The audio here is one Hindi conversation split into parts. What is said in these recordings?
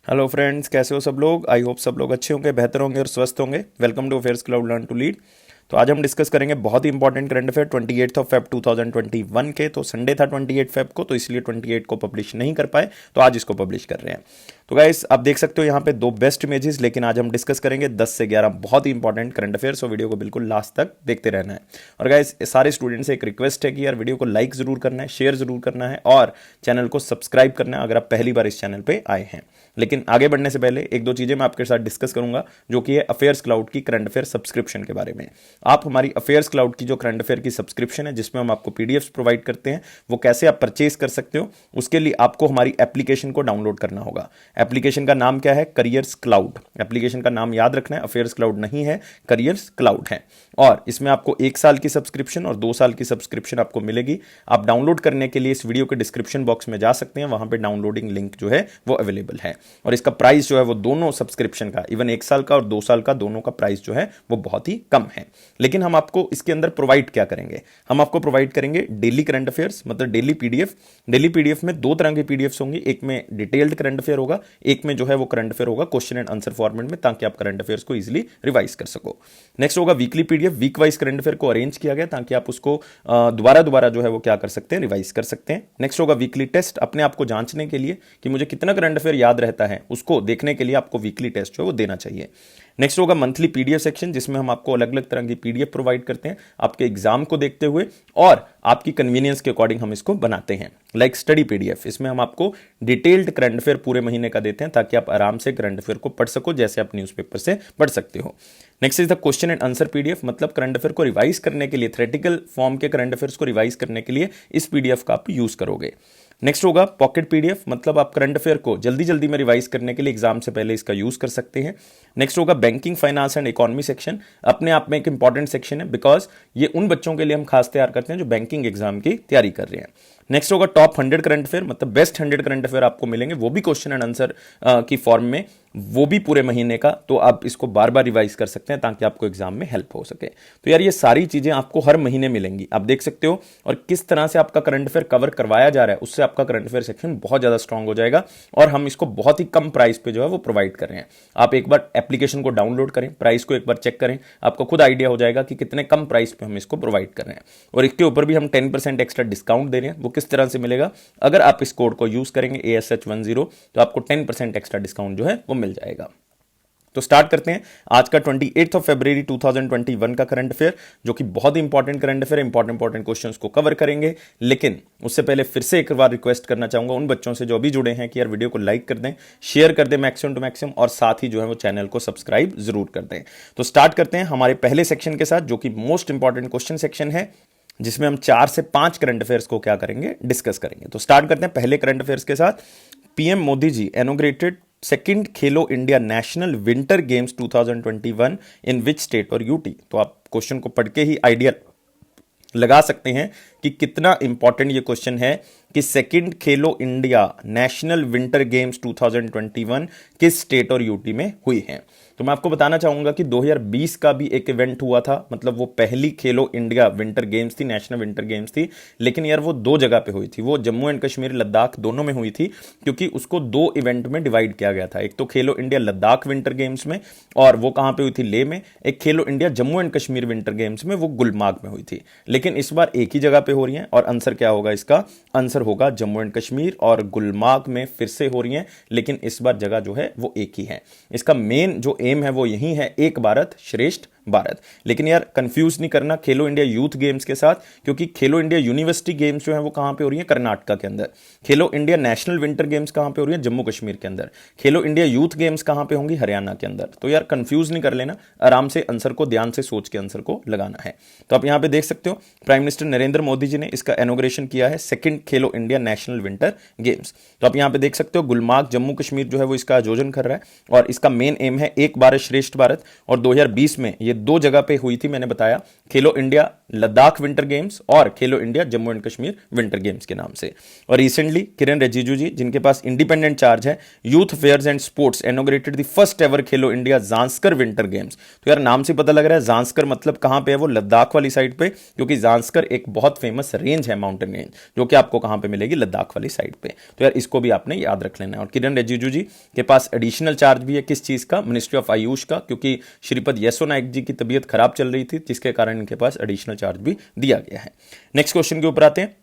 हेलो फ्रेंड्स, कैसे हो सब लोग। आई होप सब लोग अच्छे होंगे, बेहतर होंगे और स्वस्थ होंगे। Welcome to affairs cloud learn to lead. तो आज हम डिस्कस करेंगे बहुत ही important current affair 28 of Feb 2021 के। तो संडे था 28 फेब को, तो इसलिए 28 को पब्लिश नहीं कर पाए, तो आज इसको पब्लिश कर रहे हैं। तो गाइस आप देख सकते हो यहाँ पे दो बेस्ट इमेजेस, लेकिन आज हम डिस्कस करेंगे 10 से 11 बहुत ही इंपॉर्टेंट करंट अफेयर्स। तो वीडियो को बिल्कुल लास्ट तक देखते रहना है। और गाइस सारे स्टूडेंट से एक रिक्वेस्ट है कि यार वीडियो को लाइक जरूर करना है, शेयर जरूर करना है और चैनल को सब्सक्राइब करना है अगर आप पहली बार इस चैनल पे आए हैं। लेकिन आगे बढ़ने से पहले एक दो चीजें मैं आपके साथ डिस्कस करूंगा, जो कि है अफेयर्स क्लाउड की करंट अफेयर सब्सक्रिप्शन के बारे में। आप हमारी अफेयर्स क्लाउड की जो करंट अफेयर की सब्सक्रिप्शन है, जिसमें हम आपको पीडीएफ्स प्रोवाइड करते हैं, वो कैसे आप परचेज कर सकते हो, उसके लिए आपको हमारी एप्लीकेशन को डाउनलोड करना होगा। एप्लीकेशन का नाम क्या है? Careers cloud. एप्लीकेशन का नाम याद रखना है, अफेयर्स क्लाउड नहीं है, करियर्स क्लाउड है। और इसमें आपको 1 साल की सब्सक्रिप्शन और 2 साल की सब्सक्रिप्शन आपको मिलेगी। आप डाउनलोड करने के लिए इस वीडियो के डिस्क्रिप्शन बॉक्स में जा सकते हैं, वहां पे डाउनलोडिंग लिंक जो है वो अवेलेबल है। और इसका प्राइस जो है वो दोनों सब्सक्रिप्शन का, इवन 1 साल का और 2 साल का, दोनों का प्राइस जो है वो बहुत ही कम है। लेकिन हम आपको इसके अंदर प्रोवाइड क्या करेंगे? हम आपको प्रोवाइड करेंगे डेली करंट अफेयर्स, मतलब डेली पीडीएफ। डेली पीडीएफ में 2 तरह की पीडीएफ होंगी, एक में डिटेल्ड करंट अफेयर होगा, एक में जो है वो करंट अफेयर होगा क्वेश्चन एंड आंसर फॉर्मेट में, ताकि आप करंट अफेयर्स को इजीली रिवाइज कर सको। नेक्स्ट होगा weekly PDF. Week wise current affair को अरेंज किया गया ताकि आप उसको दोबारा दोबारा जो है वो क्या कर सकते हैं, रिवाइज कर सकते हैं। नेक्स्ट होगा वीकली टेस्ट, अपने आप को जांचने के लिए कि मुझे कितना करंट अफेयर याद रहता है, उसको देखने के लिए आपको वीकली टेस्ट जो है वो देना चाहिए। नेक्स्ट होगा मंथली पीडीएफ सेक्शन, जिसमें हम आपको अलग अलग तरह की पीडीएफ प्रोवाइड करते हैं आपके एग्जाम को देखते हुए, और आपकी कन्वीनियंस के अकॉर्डिंग हम इसको बनाते हैं। लाइक स्टडी पीडीएफ, इसमें हम आपको डिटेल्ड करंट अफेयर पूरे महीने का देते हैं ताकि आप आराम से करंट अफेयर को पढ़ सको, जैसे आप न्यूज़पेपर से पढ़ सकते हो। Next is the question and answer PDF, मतलब करंट अफेयर को रिवाइज करने के लिए, थ्योरेटिकल फॉर्म के करंट अफेयर्स को रिवाइज करने के लिए इस पीडीएफ का आप यूज करोगे। नेक्स्ट होगा पॉकेट पीडीएफ, मतलब आप करंट अफेयर को जल्दी जल्दी में रिवाइज करने के लिए एग्जाम से पहले इसका यूज कर सकते हैं। नेक्स्ट होगा banking, finance and economy section, अपने आप में एक इंपॉर्टेंट सेक्शन है, बिकॉज ये उन बच्चों के लिए हम खास तैयार करते हैं जो बैंकिंग एग्जाम की तैयारी कर रहे हैं। नेक्स्ट होगा टॉप 100 करंट अफेयर, मतलब बेस्ट 100 करंट अफेयर आपको मिलेंगे, वो भी क्वेश्चन एंड आंसर की फॉर्म में, वो भी पूरे महीने का। तो आप इसको बार बार रिवाइज कर सकते हैं ताकि आपको एग्जाम में हेल्प हो सके। तो यार ये सारी चीजें आपको हर महीने मिलेंगी, आप देख सकते हो। और किस तरह से आपका करंट अफेयर कवर करवाया जा रहा है, उससे आपका करंट अफेयर सेक्शन बहुत ज्यादा स्ट्रांग हो जाएगा। और हम इसको बहुत ही कम प्राइस पे जो है वो प्रोवाइड कर रहे हैं। आप एक बार एप्लीकेशन को डाउनलोड करें, प्राइस को एक बार चेक करें, आपको खुद आइडिया हो जाएगा कि कितने कम प्राइस पे हम इसको प्रोवाइड कर रहे हैं। और इसके ऊपर भी हम 10% एक्स्ट्रा डिस्काउंट दे रहे हैं। वो किस तरह से मिलेगा? अगर आप इस कोड को यूज करेंगे ASH10, तो आपको 10% एक्स्ट्रा डिस्काउंट जो है वो मिल जाएगा। तो स्टार्ट करते हैं आज का 28 ऑफ फरवरी 2021 का करंट अफेयर, जो कि बहुत ही important current affair, important questions को कवर करेंगे। लेकिन उससे पहले फिर से एक बार रिक्वेस्ट करना चाहूंगा उन बच्चों से जो अभी जुड़े हैं कि यार वीडियो को लाइक कर दें, शेयर कर दें मैक्सिमम टू मैक्सिमम, और साथ ही जो है वो चैनल को सब्सक्राइब जरूर कर दें। तो स्टार्ट करते हैं हमारे पहले सेक्शन के साथ, जो कि मोस्ट इंपॉर्टेंट क्वेश्चन सेक्शन है, जिसमें हम 4 से 5 करंट अफेयर्स को क्या करेंगे, डिस्कस करेंगे। तो स्टार्ट करते हैं पहले करंट अफेयर्स के साथ। PM Modi ji inaugurated second Khelo India national winter games 2021 in which state और यूटी। तो आप क्वेश्चन को पढ़ के ही आइडिया लगा सकते हैं कि कितना इंपॉर्टेंट ये क्वेश्चन है कि सेकंड खेलो इंडिया नेशनल विंटर गेम्स 2021 किस स्टेट और यूटी में हुई है। तो मैं आपको बताना चाहूंगा कि 2020 का भी एक इवेंट हुआ था, मतलब वो पहली खेलो इंडिया विंटर गेम्स थी, नेशनल विंटर गेम्स थी। लेकिन यार वो 2 जगह पे हुई थी, वो जम्मू एंड कश्मीर, लद्दाख दोनों में हुई थी, क्योंकि उसको 2 इवेंट में डिवाइड किया गया था। एक तो खेलो इंडिया लद्दाख विंटर गेम्स में, और वो कहां पे हुई थी, लेह में। एक खेलो India Jammu and Kashmir winter games में, वो गुलमार्ग में हुई थी। लेकिन इस बार एक ही जगह पे हो रही है, और आंसर क्या होगा इसका? आंसर होगा जम्मू एंड कश्मीर, और गुलमार्ग में फिर से हो रही है, लेकिन इस बार जगह जो है वो एक ही है। इसका मेन जो एम है वो यही है, एक भारत श्रेष्ठ भारत। लेकिन यार कंफ्यूज नहीं करना खेलो इंडिया यूथ गेम्स के साथ, क्योंकि खेलो इंडिया यूनिवर्सिटी गेम्स जो है वो कहां पे हो रही है, कर्नाटका के अंदर। खेलो इंडिया नेशनल विंटर गेम्स कहां पे हो रही है, जम्मू कश्मीर के अंदर। खेलो इंडिया यूथ गेम्स कहां पे होंगी, हरियाणा के अंदर। तो यार कंफ्यूज नहीं कर लेना, आराम से आंसर को ध्यान से सोच के आंसर को लगाना है। तो आप यहां पे देख सकते हो प्राइम मिनिस्टर नरेंद्र मोदी जी ने इसका इनॉग्रेशन किया है, सेकंड खेलो इंडिया नेशनल विंटर गेम्स। तो आप यहां पे देख सकते हो गुलमार्ग जम्मू कश्मीर जो है वो इसका आयोजन कर रहा है, और इसका मेन एम है एक भारत श्रेष्ठ भारत। और 2020 में ये दो जगह पे हुई थी, मैंने बताया, खेलो इंडिया लद्दाख विंटर गेम्स और Khelo India Jammu and Kashmir winter games के नाम से। और रिसेंटली किरण रिजिजू जी, जिनके पास इंडिपेंडेंट चार्ज है youth affairs and sports, inaugurated the first ever Khelo India Zanskar winter games. तो यार नाम से पता लग रहा है जांस्कर मतलब कहां पे है, वो लद्दाख वाली साइड पे, क्योंकि जांस्कर एक बहुत फेमस रेंज है, माउंटेन रेंज, जो कि आपको कहां पे मिलेगी, लद्दाख वाली साइड पे। तो यार इसको भी आपने याद रख लेना है। और किरण रिजिजू जी के पास एडिशनल चार्ज भी है, किस चीज का, मिनिस्ट्री ऑफ आयुष का, क्योंकि श्रीपद येसो नाइक जी की तबीयत खराब चल रही थी, जिसके कारण इनके पास एडिशनल चार्ज भी दिया गया है। नेक्स्ट क्वेश्चन के ऊपर आते हैं।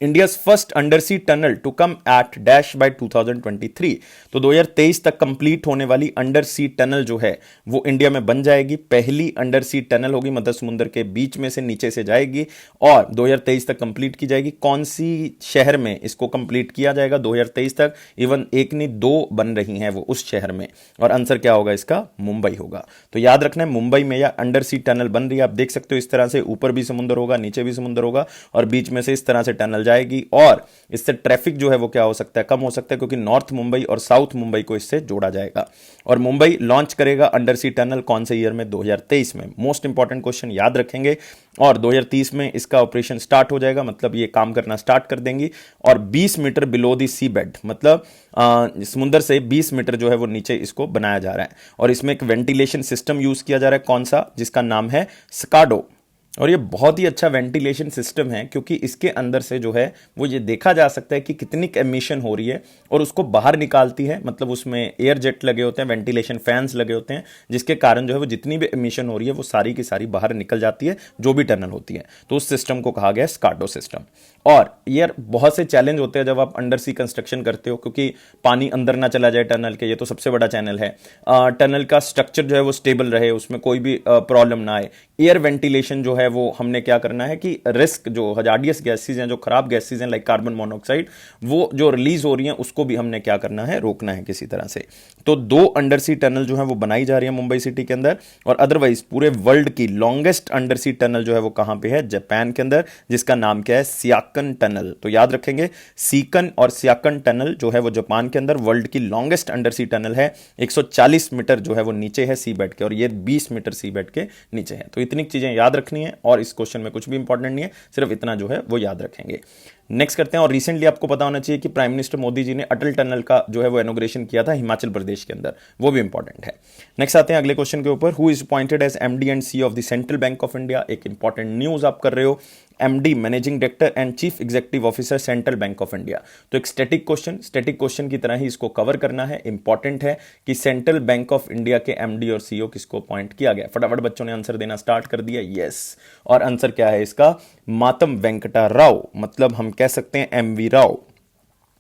India first under sea tunnel to come at dash by 2023। तो 2023 तक कंप्लीट होने वाली अंडर सी टनल जो है वो इंडिया में बन जाएगी। पहली अंडर सी टनल होगी, मध्य समुद्र के बीच में से नीचे से जाएगी और 2023 तक कंप्लीट की जाएगी। कौन सी शहर में इसको कंप्लीट किया जाएगा 2023 तक? इवन एक नहीं दो बन रही हैं वो उस शहर में, और आंसर क्या होगा इसका? मुंबई होगा। तो याद रखना है मुंबई में या अंडर सी टनल बन रही है। आप देख सकते हो इस तरह से, ऊपर भी समुद्र होगा, नीचे भी समुद्र होगा और बीच में से इस तरह से टनल जाएगी, और इससे ट्रैफिक जो है वो क्या हो सकता है? कम हो सकता है, क्योंकि नॉर्थ मुंबई और साउथ मुंबई को इससे जोड़ा जाएगा। और मुंबई लॉन्च करेगा अंडर सी टनल कौन से ईयर में? 2023 में। मोस्ट इंपॉर्टेंट क्वेश्चन याद रखेंगे। और 2030 में इसका ऑपरेशन स्टार्ट हो जाएगा, मतलब ये काम करना स्टार्ट कर देंगी। और 20 metre below the sea bed, मतलब समुद्र से 20 मीटर जो है वो नीचे इसको बनाया जा रहा है। और इसमें एक वेंटिलेशन सिस्टम यूज किया जा रहा है, कौन सा? जिसका नाम है स्काडो। और ये बहुत ही अच्छा वेंटिलेशन सिस्टम है, क्योंकि इसके अंदर से जो है वो ये देखा जा सकता है कि कितनी एमिशन हो रही है और उसको बाहर निकालती है। मतलब उसमें एयर जेट लगे होते हैं, वेंटिलेशन फैंस लगे होते हैं, जिसके कारण जो है वो जितनी भी एमिशन हो रही है वो सारी की सारी बाहर निकल जाती है, जो भी टनल होती है। तो उस सिस्टम को कहा गया स्काडो सिस्टम। और यार बहुत से चैलेंज होते हैं जब आप अंडर सी कंस्ट्रक्शन करते हो, क्योंकि पानी अंदर ना चला जाए टनल के, ये तो सबसे बड़ा चैनल है। टनल का स्ट्रक्चर जो है वो स्टेबल रहे, उसमें कोई भी प्रॉब्लम ना आए। एयर वेंटिलेशन जो है वो हमने क्या करना है कि रिस्क जो हजार्डियस गैसेज हैं, जो खराब गैसेज हैं लाइक कार्बन मोनोऑक्साइड, वो जो रिलीज हो रही हैं उसको भी हमने क्या करना है? रोकना है किसी तरह से। तो 2 अंडर सी टनल जो है वो बनाई जा रही है मुंबई सिटी के अंदर। और अदरवाइज पूरे वर्ल्ड की लॉन्गेस्ट अंडर सी टनल जो है वो कहां पे है? जापान के अंदर, जिसका नाम क्या है? सियाकन टनल। तो याद रखेंगे सीकन और सियाकन टनल जो है वो जापान के अंदर वर्ल्ड की लॉन्गेस्ट अंडर सी टनल है। 140 मीटर जो है वो नीचे है सी बेड के, और ये 20 मीटर सी बेड के नीचे है। तो इतनी चीजें याद रखनी है, और इस क्वेश्चन में कुछ भी इंपॉर्टेंट नहीं है, सिर्फ इतना जो है वो याद रखेंगे। नेक्स्ट करते हैं। और रिसेंटली आपको पता होना चाहिए कि प्राइम मिनिस्टर मोदी जी ने अटल टनल का जो है वो इनॉग्रेशन किया था हिमाचल प्रदेश के अंदर, वो भी इंपॉर्टेंट है। नेक्स्ट आते हैं अगले क्वेश्चन के ऊपर। Who is appointed as MD and C of the Central Bank of India? एक इंपॉर्टेंट न्यूज आप कर रहे हो, MD managing director and chief executive officer Central Bank of India. तो एक स्टैटिक क्वेश्चन की तरह ही इसको कवर करना है। इंपॉर्टेंट है कि सेंट्रल बैंक ऑफ इंडिया के एमडी और सीईओ किसको अपॉइंट किया गया। फटाफट बच्चों ने आंसर देना स्टार्ट कर दिया। यस, और आंसर क्या है इसका? मातम वेंकटा राव, मतलब हम कह सकते हैं एमवी राव।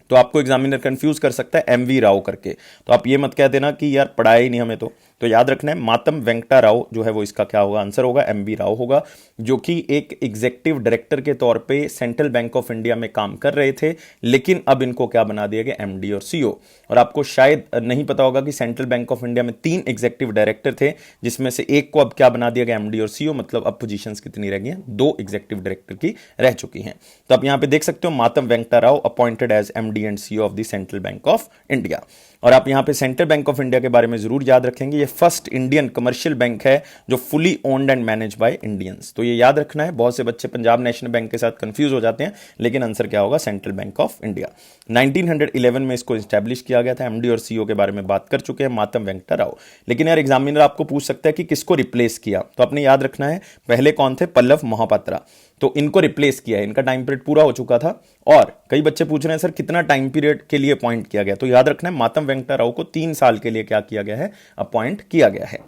तो आपको एग्जामिनर कंफ्यूज कर सकता है एमवी राव करके, तो आप ये मत कह देना कि यार पढ़ाया ही नहीं हमें। तो याद रखना है मातम वेंकटा राव जो है वो इसका क्या होगा? आंसर होगा एमवी राव होगा, जो कि एक एग्जीक्यूटिव डायरेक्टर के तौर पे सेंट्रल बैंक ऑफ इंडिया में काम कर रहे थे, लेकिन अब इनको क्या बना दिया गया? एमडी और सीईओ। और आपको शायद नहीं पता होगा कि सेंट्रल बैंक ऑफ इंडिया में 3 एग्जीक्यूटिव डायरेक्टर थे, जिसमें से एक को अब क्या बना दिया गया? एमडी और सीईओ। मतलब अब पोजीशंस कितनी रह गई हैं? 2 एग्जीक्यूटिव डायरेक्टर की रह चुकी हैं। तो आप यहां पे देख सकते हो Matam Venkata Rao appointed as MD and CEO of the Central Bank of India. और आप यहां पे सेंट्रल बैंक ऑफ इंडिया के बारे में जरूर याद रखेंगे, ये फर्स्ट इंडियन कमर्शियल बैंक है जो fully owned and manage by Indians. तो ये याद रखना है। बहुत से बच्चे पंजाब नेशनल बैंक के साथ कंफ्यूज हो जाते हैं, लेकिन आंसर क्या होगा? Central Bank of India. 1911 में इसको एस्टैब्लिश किया गया था। एमडी और सीईओ के बारे में बात कर चुके हैं, मातम वेंकटा राव। लेकिन यार एग्जामिनर आपको पूछ सकता है कि किसको रिप्लेस किया, तो आपने याद रखना है पहले कौन थे? पल्लव महापात्रा। तो इनको रिप्लेस किया है, इनका टाइम पीरियड पूरा हो चुका था। और कई बच्चे पूछ रहे हैं सर कितना टाइम पीरियड के लिए अपॉइंट किया गया, तो याद रखना है मातम वेंकटा राव को 3 साल के लिए क्या किया गया है? अपॉइंट किया गया है।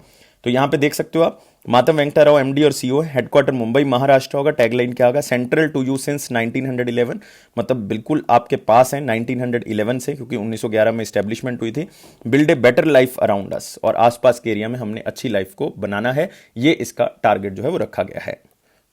तो यहां पे देख सकते हो आप मातम वेंकटा राव एमडी और सीईओ, हेडक्वार्टर मुंबई महाराष्ट्र होगा। टैगलाइन क्या होगा? सेंट्रल टू यू सिंस 1911, मतलब बिल्कुल आपके पास है 1911 से, क्योंकि 1911 में एस्टेब्लिशमेंट हुई थी। Build a better life around us, और आसपास के एरिया में हमने अच्छी लाइफ को बनाना है, ये इसका टारगेट जो है वो रखा गया है।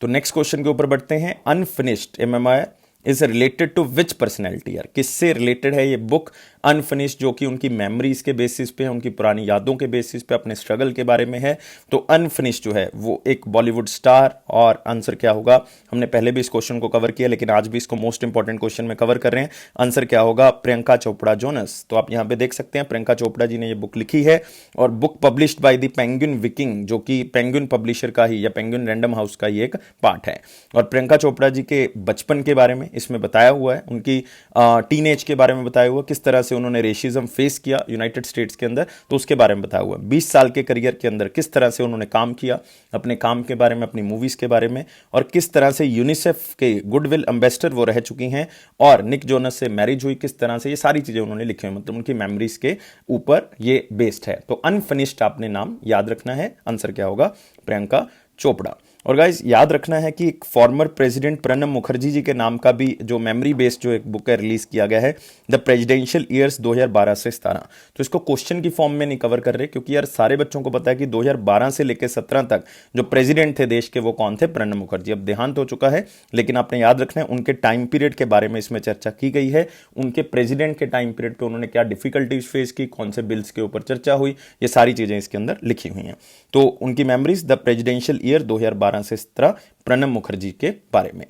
तो नेक्स्ट क्वेश्चन के ऊपर बढ़ते हैं। Unfinished MMI is related to which personality? यार किससे रिलेटेड है ये बुक? अनफिनिश्ड जो कि उनकी मेमोरीज के बेसिस पे है, उनकी पुरानी यादों के बेसिस पे, अपने स्ट्रगल के बारे में है। तो अनफिनिश्ड जो है वो एक बॉलीवुड स्टार, और आंसर क्या होगा, हमने पहले भी इस क्वेश्चन को कवर किया लेकिन आज भी इसको मोस्ट इंपॉर्टेंट क्वेश्चन में कवर कर रहे हैं। आंसर क्या होगा, प्रियंका चोपड़ा जोनस। तो आप यहां पे देख सकते हैं प्रियंका चोपड़ा जी ने ये बुक लिखी है और book published by the penguin Viking, जो कि पेंगुइन पब्लिशर का ही या पेंगुइन रैंडम हाउस का ही एक पार्ट है। और प्रियंका चोपड़ा जी के बचपन के बारे में इसमें बताया हुआ है, उनकी टीनेज के बारे में बताया हुआ, किस तरह से उन्होंने रेसिज्म फेस किया यूनाइटेड स्टेट्स के अंदर, तो उसके बारे में बताया हुआ। 20 साल के करियर के अंदर किस तरह से उन्होंने काम किया, अपने काम के बारे में, अपनी मूवीज के बारे में, और किस तरह से यूनिसेफ के गुडविल एम्बेसडर वो रह चुकी हैं, और निक जोनस से मैरिज हुई किस तरह से, ये सारी चीजें उन्होंने लिखी हुई, मतलब उनकी मेमोरीज के ऊपर ये बेस्ड है। तो अनफिनिश्ड आपने नाम याद रखना है। आंसर क्या होगा, प्रियंका चोपड़ा। और गाइज याद रखना है कि एक फॉर्मर प्रेसिडेंट प्रणब मुखर्जी जी के नाम का भी जो मेमोरी बेस्ड जो एक बुक है रिलीज किया गया है, द प्रेसिडेंशियल ईयर्स 2012 से 17। तो इसको क्वेश्चन की फॉर्म में नहीं कवर कर रहे क्योंकि यार सारे बच्चों को पता है कि 2012 से लेकर 17 तक जो प्रेसिडेंट थे देश के वो कौन थे, प्रणब मुखर्जी। अब देहांत हो चुका है लेकिन आपने याद रखना है उनके टाइम पीरियड के बारे में इसमें चर्चा की गई है। उनके प्रेसिडेंट के टाइम पीरियड पे उन्होंने क्या डिफिकल्टीज फेस की, कौन से बिल्स के ऊपर चर्चा हुई, ये सारी चीजें इसके अंदर लिखी हुई हैं। तो उनकी मेमोरीज द प्रेसिडेंशियल ईयर 2012 से 17, प्रणब मुखर्जी के बारे में।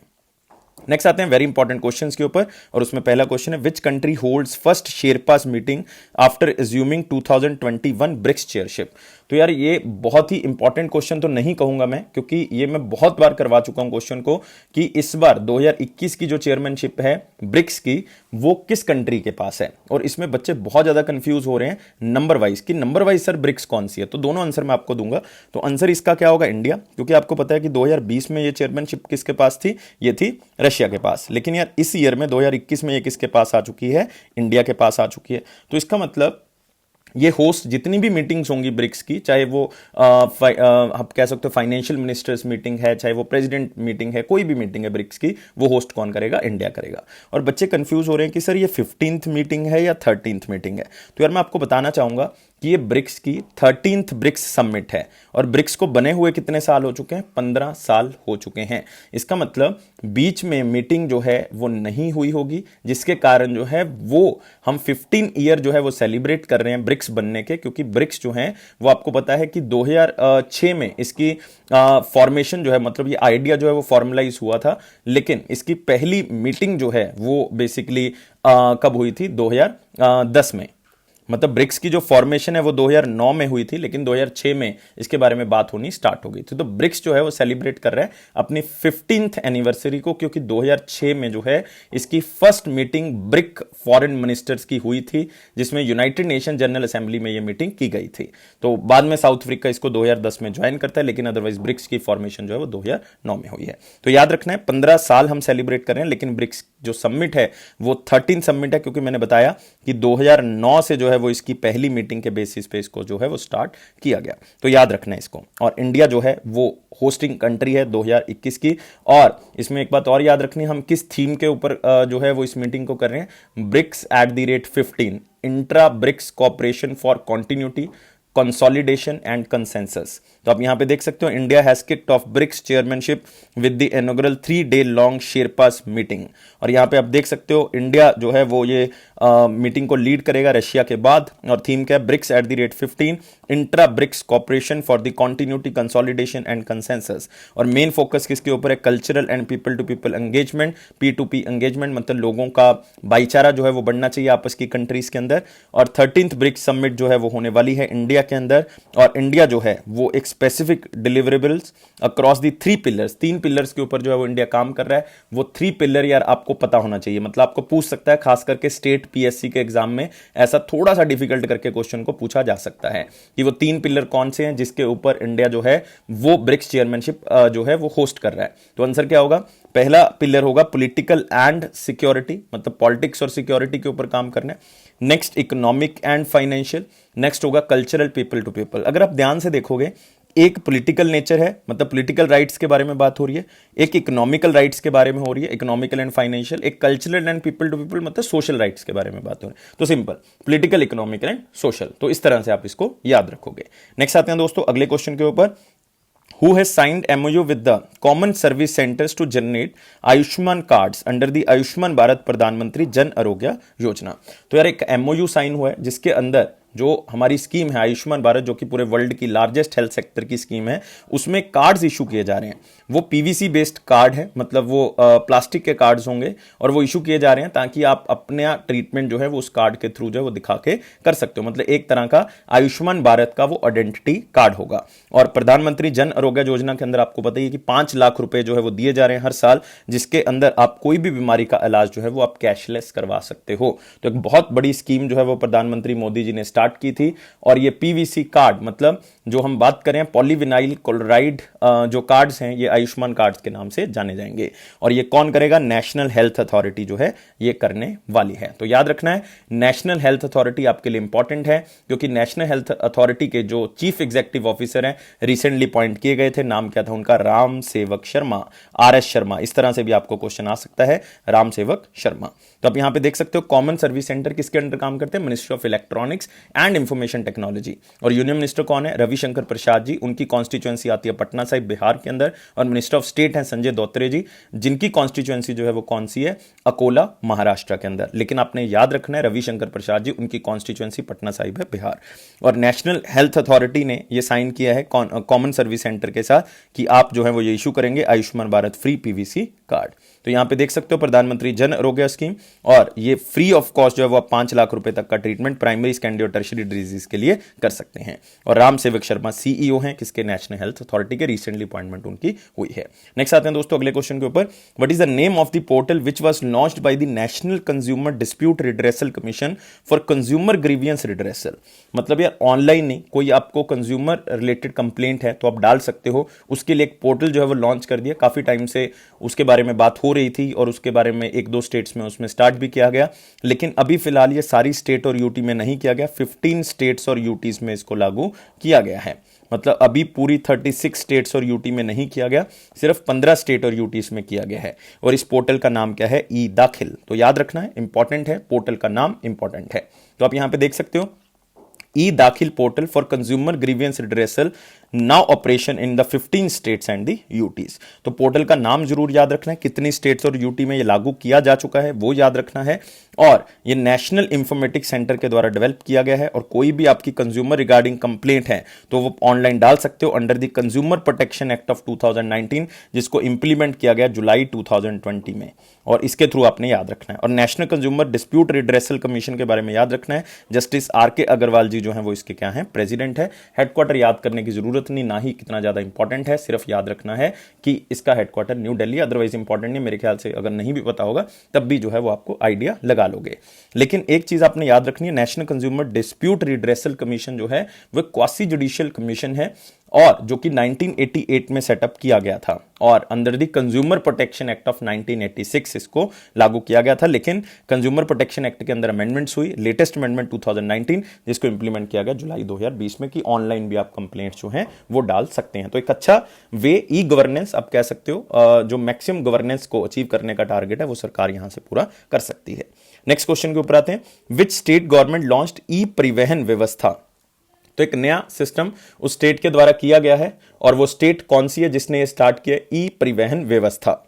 नेक्स्ट आते हैं वेरी इंपॉर्टेंट क्वेश्चंस के ऊपर, और उसमें पहला क्वेश्चन है which country holds first sherpas meeting after assuming 2021 BRICS chairship. तो यार ये बहुत ही इंपॉर्टेंट क्वेश्चन तो नहीं कहूंगा मैं, क्योंकि ये मैं बहुत बार करवा चुका हूं क्वेश्चन को कि इस बार 2021 की जो चेयरमैनशिप है ब्रिक्स की वो किस कंट्री के पास है। और इसमें बच्चे बहुत ज्यादा कंफ्यूज हो रहे हैं नंबर वाइज कि नंबर वाइज सर ब्रिक्स कौन सी है। तो दोनों आंसर मैं आपको दूंगा। तो आंसर इसका क्या होगा, इंडिया, क्योंकि आपको पता है कि 2020 में ये चेयरमैनशिप किसके पास थी, ये थी रशिया के पास। लेकिन यार इस ईयर में 2021 में ये किसके पास आ चुकी है, इंडिया के पास आ चुकी है। तो इसका मतलब ये होस्ट जितनी भी मीटिंग्स होंगी ब्रिक्स की, चाहे वो आप कह सकते हो फाइनेंशियल मिनिस्टर्स मीटिंग है, चाहे वो प्रेसिडेंट मीटिंग है, कोई भी मीटिंग है ब्रिक्स की, वो होस्ट कौन करेगा, इंडिया करेगा। और बच्चे कंफ्यूज हो रहे हैं कि सर ये 15th मीटिंग है या 13th मीटिंग है। तो यार मैं आपको बताना चाहूंगा कि ये ब्रिक्स की 13th ब्रिक्स समिट है, और ब्रिक्स को बने हुए कितने साल हो चुके हैं, 15 साल हो चुके हैं। इसका मतलब बीच में मीटिंग जो है वो नहीं हुई होगी, जिसके कारण जो है वो हम 15 ईयर जो है वो सेलिब्रेट कर रहे हैं ब्रिक्स बनने के। क्योंकि ब्रिक्स जो है वो आपको पता है कि 2006 में इसकी फॉर्मेशन जो है, मतलब ये आइडिया जो है वो फॉर्मलाइज हुआ था, लेकिन इसकी पहली मीटिंग जो है वो बेसिकली कब हुई थी, 2010 में। मतलब ब्रिक्स की जो फॉर्मेशन है वो 2009 में हुई थी, लेकिन 2006 में इसके बारे में बात होनी स्टार्ट हो गई थी। तो ब्रिक्स जो है वो सेलिब्रेट कर रहा है अपनी 15th एनिवर्सरी को, क्योंकि 2006 में जो है इसकी first meeting brick foreign ministers की हुई थी, जिसमें यूनाइटेड नेशन जनरल असेंबली में ये मीटिंग की गई थी। तो बाद में साउथ अफ्रीका इसको 2010 में ज्वाइन करता है, लेकिन अदरवाइज ब्रिक्स की फॉर्मेशन जो है वो 2009 में हुई है। तो याद रखना है 15 साल हम सेलिब्रेट कर रहे हैं, लेकिन ब्रिक्स जो समिट है वो 13th समिट है, क्योंकि मैंने बताया कि 2009 से जो है वो इसकी पहली मीटिंग के बेसिस पे इसको जो है वो स्टार्ट किया गया। तो याद रखना है इसको। और इंडिया जो है वो होस्टिंग कंट्री है 2021 की। और इसमें एक बात और याद रखनी, हम किस थीम के ऊपर जो है वो इस मीटिंग को कर रहे हैं, BRICS at the rate 15, intra BRICS cooperation for continuity, consolidation and consensus. तो आप यहां पे देख सकते हो, India has kicked off BRICS chairmanship with the inaugural 3 day long sherpas meeting. और यहां पे आप देख सकते हो इंडिया जो है वो ये मीटिंग को लीड करेगा रशिया के बाद, और थीम क्या है, BRICS at the rate 15, intra BRICS cooperation for the continuity, consolidation and consensus. और मेन फोकस किसके ऊपर है, cultural and people to people engagement, P2P engagement, मतलब लोगों का भाईचारा जो है वो बढ़ना चाहिए आपस की कंट्रीज के अंदर। और 13th ब्रिक्स समिट जो है वो होने वाली है इंडिया के अंदर, और इंडिया जो है वो एक specific deliverables across the 3 pillars, 3 pillars के ऊपर जो है वो इंडिया काम कर रहा है। वो 3 पिलर यार आपको पता होना चाहिए, मतलब आपको पूछ सकता है, खास करके स्टेट PSC के एग्जाम में ऐसा थोड़ा सा डिफिकल्ट करके क्वेश्चन को पूछा जा सकता है कि वो 3 पिलर कौन से हैं जिसके ऊपर इंडिया जो है वो ब्रिक्स चेयरमैनशिप जो है वो होस्ट कर रहा है। तो आंसर क्या होगा, पहला पिलर होगा पॉलिटिकल एंड सिक्योरिटी, मतलब पॉलिटिक्स और सिक्योरिटी के ऊपर काम करना है। Next economic and financial, next होगा कल्चरल, पीपल टू पीपल। अगर आप ध्यान से देखोगे, एक पॉलिटिकल नेचर है, मतलब पॉलिटिकल राइट्स के बारे में बात हो रही है, एक इकोनॉमिकल राइट्स के बारे में हो रही है, इकोनॉमिकल एंड फाइनेंशियल, एक cultural and people to people, मतलब सोशल राइट्स के बारे में बात हो रही है। तो simple, political, economical and social. तो इस तरह से आप इसको याद रखोगे। नेक्स्ट आते हैं दोस्तों अगले क्वेश्चन के ऊपर। who has signed MOU with the common service centers to generate Ayushman cards under the Ayushman Bharat प्रधानमंत्री जन आरोग्य योजना। तो यार एक MOU साइन हुआ है जिसके अंदर जो हमारी स्कीम है आयुष्मान भारत, जो कि पूरे वर्ल्ड की लार्जेस्ट हेल्थ सेक्टर की स्कीम है, उसमें कार्ड्स इशू किए जा रहे हैं। वो पीवीसी बेस्ड कार्ड है, मतलब वो प्लास्टिक के कार्ड्स होंगे और वो इशू किए जा रहे हैं ताकि आप अपना ट्रीटमेंट जो है वो उस कार्ड के थ्रू जो है वो दिखा के कर सकते हो। मतलब एक तरह का आयुष्मान भारत का वो आइडेंटिटी कार्ड होगा। और प्रधानमंत्री जन आरोग्य योजना के अंदर आपको पता ही है कि 5 लाख रुपए जो है वो दिए जा रहे हैं हर साल, जिसके अंदर आप कोई भी बीमारी का इलाज जो है वो आप कैशलेस करवा सकते हो। तो एक बहुत बड़ी स्कीम जो है वो प्रधानमंत्री मोदी जी ने स्टार्ट की थी। और ये पीवीसी कार्ड, मतलब जो हम बात करें पॉलीविनाइल क्लोराइड जो कार्ड्स हैं, ये आयुष्मान कार्ड्स के नाम से जाने जाएंगे। और ये कौन करेगा? नेशनल हेल्थ अथॉरिटी जो है ये करने वाली है। तो याद रखना है नेशनल हेल्थ अथॉरिटी आपके लिए इंपॉर्टेंट है, क्योंकि नेशनल हेल्थ अथॉरिटी के जो चीफ एग्जीक्यूटिव ऑफिसर हैं रिसेंटली अपॉइंट किए गए थे। नाम क्या था उनका? राम सेवक शर्मा, RS शर्मा। इस तरह से भी आपको क्वेश्चन आ सकता है, राम सेवक शर्मा। तो आप यहां पे देख सकते हो कॉमन सर्विस सेंटर किसके अंडर काम करते हैं? Ministry of electronics and information technology. और यूनियन मिनिस्टर कौन है? रविशंकर प्रसाद जी। उनकी कॉन्स्टिट्यूएंसी आती है पटना साहिब बिहार के अंदर। और मिनिस्टर ऑफ स्टेट है संजय धोत्रे जी, जिनकी कॉन्स्टिट्यूएंसी जो है वो कौन सी है? अकोला महाराष्ट्र के अंदर। लेकिन आपने याद रखना है रविशंकर प्रसाद जी, उनकी कॉन्स्टिट्यूएंसी पटना साहिब है बिहार। और नेशनल हेल्थ अथॉरिटी ने ये साइन किया है कॉमन सर्विस सेंटर के साथ कि आप जो है वो ये इशू करेंगे Ayushman Bharat free PVC card. तो यहां पे देख सकते हो प्रधानमंत्री जन आरोग्य स्कीम, और ये फ्री ऑफ कॉस्ट जो है वो 5 लाख रुपए तक का ट्रीटमेंट प्राइमरी, सेकेंडरी और टर्शियरी डिजीज के लिए कर सकते हैं। और राम सेवक शर्मा सीईओ हैं किसके? नेशनल हेल्थ अथॉरिटी के। रिसेंटली अपॉइंटमेंट उनकी हुई है। नेक्स्ट आते हैं दोस्तों अगले क्वेश्चन के ऊपर। What is the name of the portal which was launched by the national consumer dispute redressal commission for consumer grievance redressal? मतलब यार ऑनलाइन नहीं, कोई आपको कंज्यूमर रिलेटेड कंप्लेंट है तो आप डाल सकते हो, उसके लिए एक पोर्टल जो है वो लॉन्च कर दिया। काफी टाइम से उसके बारे में बात हो रही थी और उसके बारे में 1-2 स्टेट्स में उसमें स्टार्ट भी किया गया, लेकिन अभी फिलहाल ये सारी स्टेट और यूटी में नहीं किया गया। 15 स्टेट्स और यूटीज में इसको लागू किया गया है। मतलब अभी पूरी 36 स्टेट्स और यूटी में नहीं किया गया, सिर्फ 15 स्टेट और यूटीज में किया गया है। और इस पोर्टल का नाम क्या है? ई दाखिल। तो याद रखना है, इंपॉर्टेंट है, पोर्टल का नाम इंपॉर्टेंट है। तो आप यहां पे देख सकते हो ई दाखिल portal for consumer grievance redressal now operation in the 15 states and the UTs. तो पोर्टल का नाम जरूर याद रखना है, कितनी स्टेट्स और यूटी में ये लागू किया जा चुका है वो याद रखना है। और ये नेशनल इंफॉर्मेटिक्स सेंटर के द्वारा डेवलप किया गया है। और कोई भी आपकी कंज्यूमर रिगार्डिंग कंप्लेंट है तो वो ऑनलाइन डाल सकते हो under the consumer protection act of 2019, जिसको इंप्लीमेंट किया गया जुलाई 2020 में। और इसके थ्रू आपने याद रखना है। और national consumer dispute redressal commission के बारे में याद रखना है। जस्टिस RK अग्रवाल जी जो है वो इसके क्या है? प्रेसिडेंट है। हेडक्वार्टर याद करने की जरूरत नहीं, ना ही कितना ज्यादा इंपॉर्टेंट है, सिर्फ याद रखना है कि इसका headquarter new Delhi, otherwise important नहीं। मेरे ख्याल से अगर नहीं भी पता होगा तब भी जो है वो आपको आइडिया लगा लोगे। लेकिन एक चीज आपने याद रखनी है, national consumer dispute redressal commission जो है वो क्वासी जुडिशियल कमीशन है, और जो कि 1988 में सेटअप किया गया था। और under the consumer protection act of 1986 इसको लागू किया गया था। लेकिन कंज्यूमर प्रोटेक्शन एक्ट के अंदर अमेंडमेंट्स हुई, लेटेस्ट अमेंडमेंट 2019, जिसको इंप्लीमेंट किया गया जुलाई 2020 में, कि ऑनलाइन भी आप कंप्लेंट्स जो हैं वो डाल सकते हैं। तो एक अच्छा वे ई गवर्नेंस आप कह सकते हो, जो मैक्सिमम गवर्नेंस को अचीव करने का टारगेट है वो सरकार यहां से पूरा कर सकती है। नेक्स्ट क्वेश्चन के ऊपर आते हैं। विच स्टेट गवर्नमेंट लॉन्च्ड ई परिवहन व्यवस्था? तो एक नया सिस्टम उस स्टेट के द्वारा किया गया है, और वो स्टेट कौन सी है जिसने ये स्टार्ट किया? ई परिवहन व्यवस्था।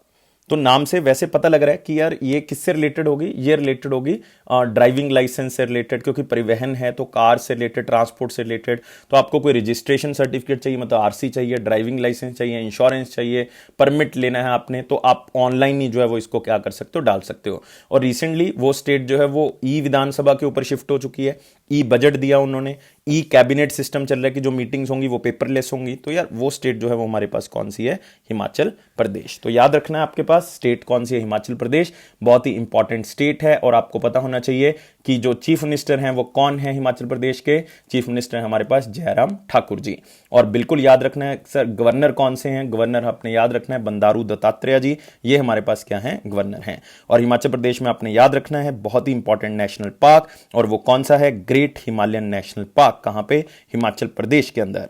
तो नाम से वैसे पता लग रहा है कि यार ये किससे रिलेटेड होगी? ये रिलेटेड होगी ड्राइविंग लाइसेंस से रिलेटेड, क्योंकि परिवहन है तो कार से रिलेटेड, ट्रांसपोर्ट से रिलेटेड। तो आपको कोई रजिस्ट्रेशन सर्टिफिकेट चाहिए, मतलब RC चाहिए, ड्राइविंग लाइसेंस चाहिए, इंश्योरेंस चाहिए, परमिट लेना है आपने, तो आप ऑनलाइन ही जो है वो इसको क्या कर सकते हो? डाल सकते हो। और रिसेंटली वो स्टेट जो है वो ई विधानसभा के ऊपर शिफ्ट हो चुकी है। ई बजट दिया उन्होंने, ई कैबिनेट सिस्टम चल रहा है कि जो मीटिंग्स होंगी वो पेपरलेस होंगी। तो यार वो स्टेट जो है वो हमारे पास कौन सी है? हिमाचल प्रदेश। तो याद रखना है आपके पास स्टेट कौन सी है? हिमाचल प्रदेश। बहुत ही इंपॉर्टेंट स्टेट है, और आपको पता होना चाहिए कि जो चीफ मिनिस्टर हैं वो कौन है हिमाचल प्रदेश के? चीफ मिनिस्टर हैं हमारे पास जयराम ठाकुर जी। और बिल्कुल याद रखना है सर गवर्नर कौन से हैं? गवर्नर आपने याद रखना है बंडारू दत्तात्रेय जी, ये हमारे पास क्या है? गवर्नर हैं। और हिमाचल प्रदेश में आपने याद रखना है बहुत ही इंपॉर्टेंट नेशनल पार्क, और वो कौन सा है? Great Himalayan National park. कहां पे? हिमाचल प्रदेश के अंदर।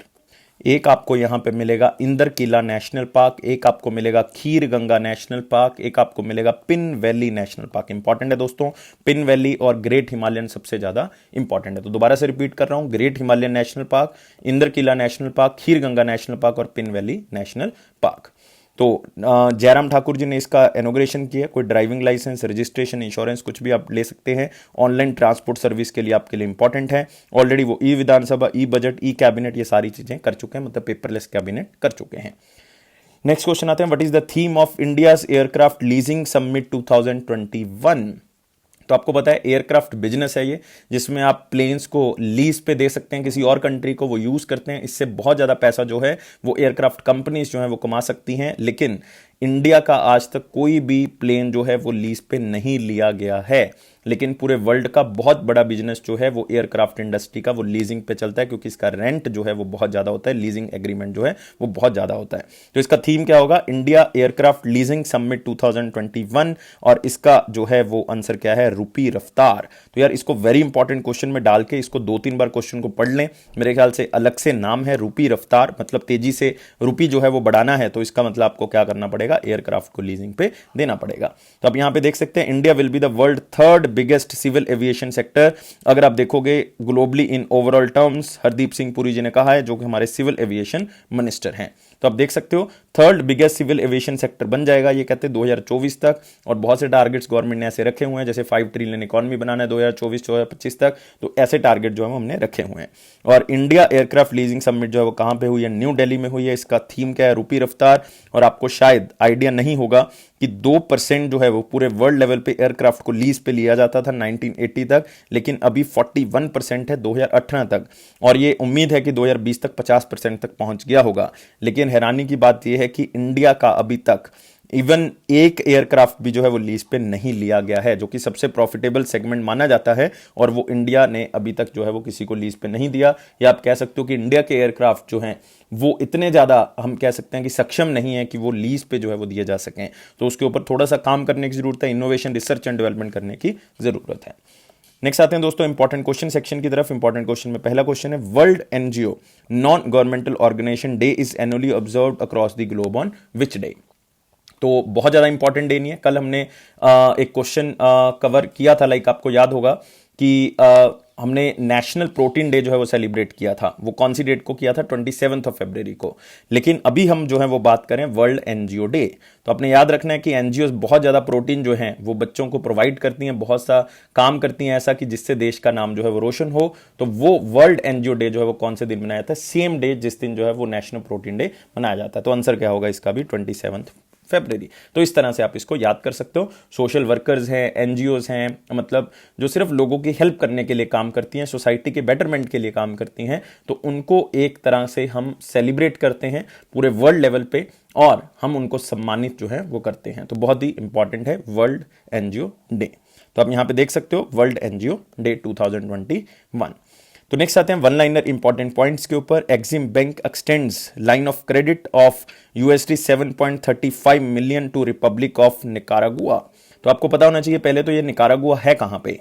एक आपको यहां पे मिलेगा इंदर किला नेशनल पार्क, एक आपको मिलेगा खीर गंगा नेशनल पार्क, एक आपको मिलेगा pin Valley National park. Important है दोस्तों, पिन वैली और ग्रेट हिमालयन सबसे ज्यादा इंपॉर्टेंट है। तो दोबारा से रिपीट कर रहा हूं, Great Himalayan National Park, Inder Kila National Park, Kheer Ganga National Park और पिन वैली नेशनल पार्क। तो जयराम ठाकुर जी ने इसका इनॉग्रेशन किया। कोई ड्राइविंग लाइसेंस, रजिस्ट्रेशन, इंश्योरेंस कुछ भी आप ले सकते हैं। ऑनलाइन ट्रांसपोर्ट सर्विस के लिए आपके लिए इंपॉर्टेंट है। ऑलरेडी वो ई विधानसभा, ई बजट, ई कैबिनेट ये सारी चीजें कर चुके हैं, मतलब पेपरलेस कैबिनेट कर चुके हैं। नेक्स्ट क्वेश्चन आते हैं, what is the theme of India's aircraft leasing summit 2021। तो आपको पता है एयरक्राफ्ट बिजनेस है ये, जिसमें आप प्लेन्स को लीज पे दे सकते हैं किसी और कंट्री को, वो यूज करते हैं। इससे बहुत ज्यादा पैसा जो है वो एयरक्राफ्ट कंपनीज जो है वो कमा सकती हैं। लेकिन इंडिया का आज तक कोई भी प्लेन जो है वो लीज पे नहीं लिया गया है। लेकिन पूरे वर्ल्ड का बहुत बड़ा बिजनेस जो है वो एयरक्राफ्ट इंडस्ट्री का वो लीजिंग पे चलता है, क्योंकि इसका रेंट जो है वो बहुत ज्यादा होता है, लीजिंग एग्रीमेंट जो है वो बहुत ज्यादा होता है। तो इसका थीम क्या होगा, इंडिया एयरक्राफ्ट लीजिंग समिट 2021, और इसका जो है वो आंसर क्या है, रूपी रफ्तार। तो यार इसको वेरी इंपॉर्टेंट क्वेश्चन में डाल के इसको 2-3 बार क्वेश्चन को पढ़ लें। मेरे ख्याल से अलग से नाम है रूपी रफ्तार, मतलब तेजी से रूपी जो है वो बढ़ाना है, तो इसका मतलब आपको क्या करना पड़ेगा, एयरक्राफ्ट को लीजिंग पे देना पड़ेगा। तो अब यहां पे देख सकते हैं, India will be the world third biggest civil aviation sector. अगर आप देखोगे globally in overall terms, Hardeep Singh Puri ji ने कहा है, जो कि हमारे सिविल एविएशन मिनिस्टर हैं। तो आप देख सकते हो third biggest civil aviation sector बन जाएगा, ये कहते हैं 2024 तक। और बहुत से टारगेट्स गवर्नमेंट ने ऐसे रखे हुए हैं, जैसे 5 ट्रिलियन इकोनॉमी बनाना है 2024-2025 तक, तो ऐसे टारगेट जो है हमने रखे हुए हैं। और इंडिया एयरक्राफ्ट लीजिंग समिट जो है वो कहां पे हुई है, न्यू दिल्ली में हुई है। इसका थीम क्या है, रूपी रफ्तार। और आपको शायद आइडिया नहीं होगा कि 2% जो है वो पूरे वर्ल्ड लेवल पे एयरक्राफ्ट को लीज पे लिया जाता था 1980 तक, लेकिन अभी 41% है 2018 तक, और ये उम्मीद है कि 2020 तक 50% तक पहुंच गया होगा। लेकिन हैरानी की बात यह है कि इंडिया का अभी तक इवन एक एयरक्राफ्ट भी जो है वो लीज पे नहीं लिया गया है, जो कि सबसे प्रॉफिटेबल सेगमेंट माना जाता है, और वो इंडिया ने अभी तक जो है वो किसी को लीज पे नहीं दिया। या आप कह सकते हो कि इंडिया के एयरक्राफ्ट जो हैं वो इतने ज्यादा, हम कह सकते हैं कि सक्षम नहीं है कि वो लीज पे जो है वो दिए जा सकें। तो उसके ऊपर थोड़ा सा काम करने की जरूरत है, इनोवेशन, रिसर्च एंड डेवलपमेंट करने की जरूरत है। नेक्स्ट आते हैं दोस्तों इंपॉर्टेंट क्वेश्चन सेक्शन की तरफ। इंपॉर्टेंट क्वेश्चन में पहला क्वेश्चन है, world NGO non governmental organisation day is annually observed across the globe on which day. तो बहुत ज्यादा इंपॉर्टेंट डे नहीं है। कल हमने एक क्वेश्चन कवर किया था, लाइक आपको याद होगा कि हमने नेशनल प्रोटीन डे जो है वो सेलिब्रेट किया था। वो कौन सी डेट को किया था, 27 फरवरी को। लेकिन अभी हम जो है वो बात करें वर्ल्ड एनजीओ डे। तो आपने याद रखना है कि एनजीओ बहुत ज्यादा प्रोटीन जो है वो बच्चों को प्रोवाइड करती हैं, बहुत सा काम करती हैं ऐसा कि जिससे देश का नाम जो है वो रोशन हो। तो वो वर्ल्ड एनजीओ डे जो है वो कौन से दिन मनाया जाता है, सेम डे जिस दिन जो है वो नेशनल प्रोटीन डे मनाया जाता है। तो आंसर क्या होगा इसका भी, 27 फरवरी। तो इस तरह से आप इसको याद कर सकते हो। सोशल वर्कर्स हैं, एनजीओज हैं, मतलब जो सिर्फ लोगों की हेल्प करने के लिए काम करती हैं, सोसाइटी के बेटरमेंट के लिए काम करती हैं, तो उनको एक तरह से हम सेलिब्रेट करते हैं पूरे वर्ल्ड लेवल पे, और हम उनको सम्मानित जो है वो करते हैं। तो बहुत ही इंपॉर्टेंट है वर्ल्ड एनजीओ डे। तो आप यहां पे देख सकते हो वर्ल्ड एनजीओ डे 2021। तो नेक्स्ट आते हैं वन लाइनर इंपॉर्टेंट पॉइंट्स के ऊपर। EXIM bank extends line of credit of $7.35 million to Republic of Nicaragua. तो आपको पता होना चाहिए पहले तो ये निकारागुआ है कहां पे।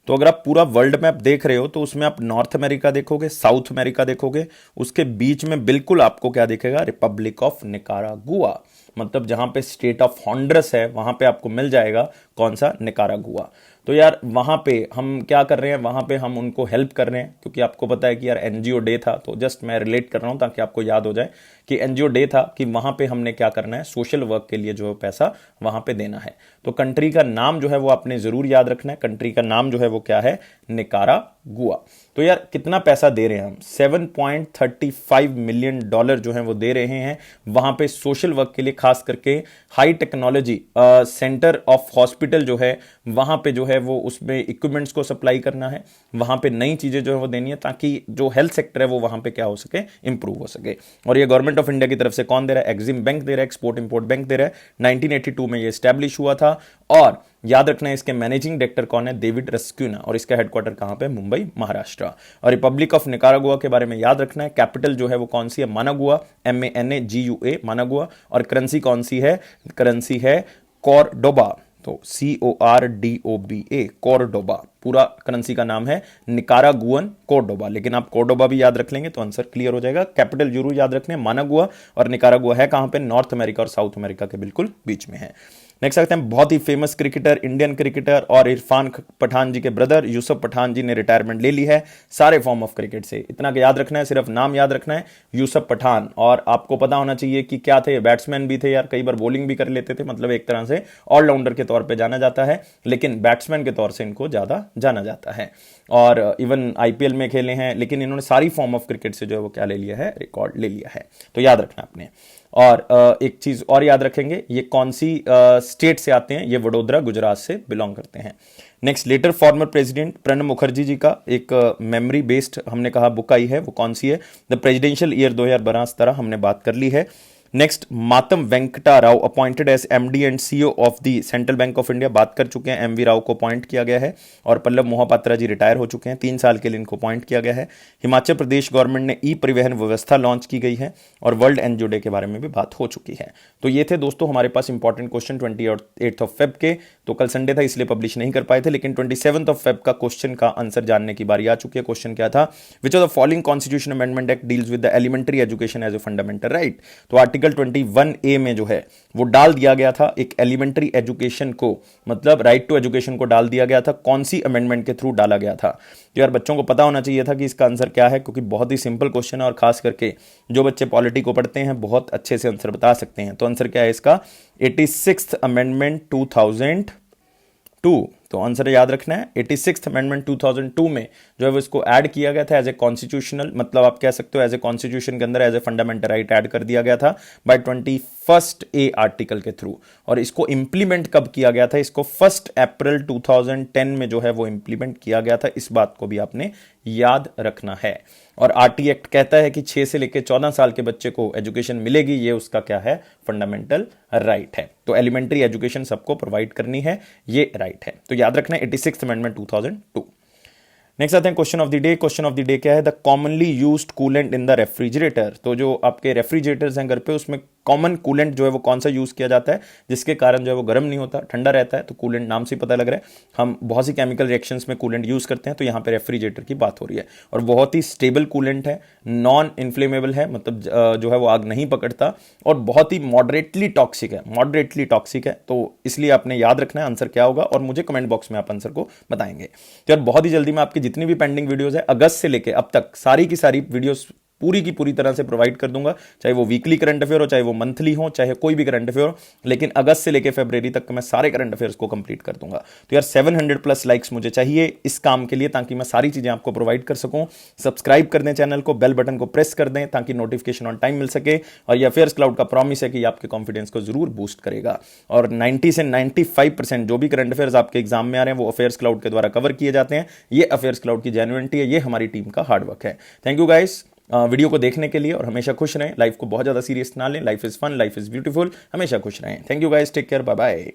तो अगर आप पूरा वर्ल्ड मैप देख रहे हो तो उसमें आप नॉर्थ अमेरिका देखोगे, साउथ अमेरिका देखोगे, उसके बीच में बिल्कुल आपको क्या दिखेगा, रिपब्लिक ऑफ निकारागुआ। मतलब जहां पे स्टेट ऑफ हॉन्डरस है वहां पे आपको मिल जाएगा कौन सा, निकारागुआ। तो यार वहां पे हम क्या कर रहे हैं, वहां पे हम उनको हेल्प कर रहे हैं, क्योंकि आपको पता है कि यार एनजीओ डे था। तो जस्ट मैं रिलेट कर रहा हूं ताकि आपको याद हो जाए कि एनजीओ डे था कि वहां पे हमने क्या करना है, सोशल वर्क के लिए जो है पैसा वहां पे देना है। तो कंट्री का नाम जो है वो आपने जरूर याद रखना है। कंट्री का नाम जो है वो क्या है, निकारागुआ। तो यार कितना पैसा दे रहे हैं हम, $7.35 मिलियन जो है वो दे रहे हैं वहां पे सोशल वर्क के लिए, खास करके high technology centre of hospital जो है वहां पे जो है वो उसमें इक्विपमेंट्स को सप्लाई करना है, वहां पे नई चीजें जो है वो देनी है, ताकि जो हेल्थ सेक्टर है वो वहां पे क्या हो सके, इंप्रूव हो सके। और ये गवर्नमेंट ऑफ इंडिया की तरफ से कौन दे रहा है, एक्सिम बैंक दे रहा है, एक्सपोर्ट इंपोर्ट बैंक दे रहा है। 1982 में ये स्टैब्लिश हुआ था। और याद रखना है इसके मैनेजिंग डायरेक्टर कौन है, डेविड रस्क्यूना, और इसका हेडक्वार्टर कहां पे, मुंबई, महाराष्ट्र। और रिपब्लिक ऑफ निकारागुआ के बारे में याद रखना है, कैपिटल जो है वो कौन सी है, मानागुआ, MANAGUA, मानागुआ। और करेंसी कौन सी है, करेंसी है कॉर्डोबा। तो CORDOBA, कॉर्डोबा, पूरा करेंसी का नाम है निकारागुअन कॉर्डोबा, लेकिन आप कॉर्डोबा भी याद रख लेंगे तो आंसर क्लियर हो जाएगा। कैपिटल जरूर याद रखने, मानागुआ, और निकारागुआ है कहां पे, नॉर्थ अमेरिका और साउथ अमेरिका के बिल्कुल बीच में है। नेक्स्ट आते हैं, बहुत ही फेमस क्रिकेटर, इंडियन क्रिकेटर और इरफान पठान जी के ब्रदर यूसुफ पठान जी ने रिटायरमेंट ले ली है सारे फॉर्म ऑफ क्रिकेट से। इतना याद रखना है, सिर्फ नाम याद रखना है, यूसुफ पठान। और आपको पता होना चाहिए कि क्या थे, बैट्समैन भी थे यार, कई बार बॉलिंग भी कर लेते थे, मतलब एक तरह से ऑलराउंडर के तौर पर जाना जाता है, लेकिन बैट्समैन के तौर से इनको ज्यादा जाना जाता है। और इवन IPL में खेले हैं, लेकिन इन्होंने सारी फॉर्म ऑफ क्रिकेट से जो है वो क्या ले लिया है, रिकॉर्ड ले लिया है। तो याद रखना आपने। और एक चीज और याद रखेंगे, ये कौन सी स्टेट से आते हैं, ये वडोदरा गुजरात से बिलोंग करते हैं। Next, letter former president Pranab Mukherjee ji का एक मेमोरी बेस्ड हमने कहा बुक आई है, वो कौन सी है, द प्रेसिडेंशियल ईयर 2012 हमने बात कर ली है। Next, Matam Venkata Rao appointed as MD and CEO of the Central Bank of India, बात कर चुके हैं, MV राव को अपॉइंट किया गया है। और पल्लव मोहपात्रा जी रिटायर हो चुके हैं, 3 साल के लिए इनको अपॉइंट किया गया है। हिमाचल प्रदेश गवर्नमेंट ने परिवहन व्यवस्था लॉन्च की गई है, और वर्ल्ड एनजीओ डे के बारे में भी बात हो चुकी है। तो ये थे दोस्तों हमारे पास इंपॉर्टेंट क्वेश्चन 28 फेब के। तो कल संडे था इसलिए पब्लिश नहीं कर पाए थे, लेकिन 27 फेब का क्वेश्चन का आंसर जानने की बारी आ चुकी है। क्वेश्चन क्या था, which of the following constitution amendment act deals with the elementary education as a fundamental right. तो आर्टिकल 21A में जो है वो डाल दिया गया था एक एलिमेंट्री एजुकेशन को, मतलब राइट टू एजुकेशन को डाल दिया गया था। कौन सी अमेंडमेंट के थ्रू डाला गया था, तो यार बच्चों को पता होना चाहिए था कि इसका आंसर क्या है, क्योंकि बहुत ही सिंपल क्वेश्चन है, और खास करके जो बच्चे पॉलिटी को पढ़ते हैं बहुत अच्छे से आंसर बता सकते हैं। तो आंसर क्या है इसका, 86th अमेंडमेंट 2002। तो आंसर याद रखना है, 86th अमेंडमेंट 2002 में जो है वो इसको ऐड किया गया था एज ए कॉन्स्टिट्यूशनल, मतलब आप कह सकते हो एज ए कॉन्स्टिट्यूशन के अंदर as a fundamental right add कर दिया गया था बाय 21A आर्टिकल के थ्रू। और इसको इंप्लीमेंट कब किया गया था, इसको 1 अप्रैल 2010 में जो है वो इंप्लीमेंट किया गया था। इस बात को भी आपने याद रखना है। और RT एक्ट कहता है कि 6 से लेकर 14 साल के बच्चे को एजुकेशन मिलेगी, ये उसका क्या है, फंडामेंटल राइट है। तो एलिमेंट्री एजुकेशन सबको प्रोवाइड करनी है, ये राइट है। तो याद रखना है 86th अमेंडमेंट 2002। नेक्स्ट आते हैं question of the day. Question of the day क्या है, the commonly used coolant in the refrigerator. तो जो आपके रेफ्रिजरेटर्स हैं घर पे, उसमें कॉमन कूलेंट जो है वो कौन सा यूज किया जाता है जिसके कारण जो है वो गर्म नहीं होता, ठंडा रहता है। तो कूलेंट नाम से पता लग रहा है, हम बहुत सी केमिकल रिएक्शंस में कूलेंट यूज करते हैं, तो यहाँ पे रेफ्रिजरेटर की बात हो रही है। और बहुत ही स्टेबल कूलेंट है, नॉन इन्फ्लेमेबल है, मतलब जो है वो आग नहीं पकड़ता, और बहुत ही मॉडरेटली टॉक्सिक है, मॉडरेटली टॉक्सिक है। तो इसलिए आपने याद रखना है आंसर क्या होगा, और मुझे कमेंट बॉक्स में आप आंसर को बताएंगे। तो यार बहुत ही जल्दी मैं आपकी जितनी भी पेंडिंग वीडियोस है अगस्त से लेके अब तक सारी की सारी वीडियोस पूरी की पूरी तरह से प्रोवाइड कर दूंगा, चाहे वो वीकली करंट अफेयर हो, चाहे वो मंथली हो, चाहे कोई भी करंट अफेयर हो, लेकिन अगस्त से लेकर फरवरी तक मैं सारे करंट अफेयर्स को कंप्लीट कर दूंगा। तो यार 700+ लाइक्स मुझे चाहिए इस काम के लिए, ताकि मैं सारी चीजें आपको प्रोवाइड कर सकूं। सब्सक्राइब कर दें चैनल को, बेल बटन को प्रेस कर दें ताकि नोटिफिकेशन ऑन टाइम मिल सके। और ये अफेयर्स क्लाउड का प्रॉमिस है कि आपके कॉन्फिडेंस को जरूर बूस्ट करेगा। और 90 से 95% जो भी करंट अफेयर्स आपके एग्जाम में आ रहे हैं वो अफेयर्स क्लाउड के द्वारा कवर किए जाते हैं। ये अफेयर्स क्लाउड की जेन्युइनिटी है, ये हमारी टीम का हार्डवर्क है। थैंक यू गाइस वीडियो को देखने के लिए, और हमेशा खुश रहें। लाइफ को बहुत ज्यादा सीरियस ना लें, life is fun, life is beautiful, हमेशा खुश रहें। Thank you guys, take care, bye bye.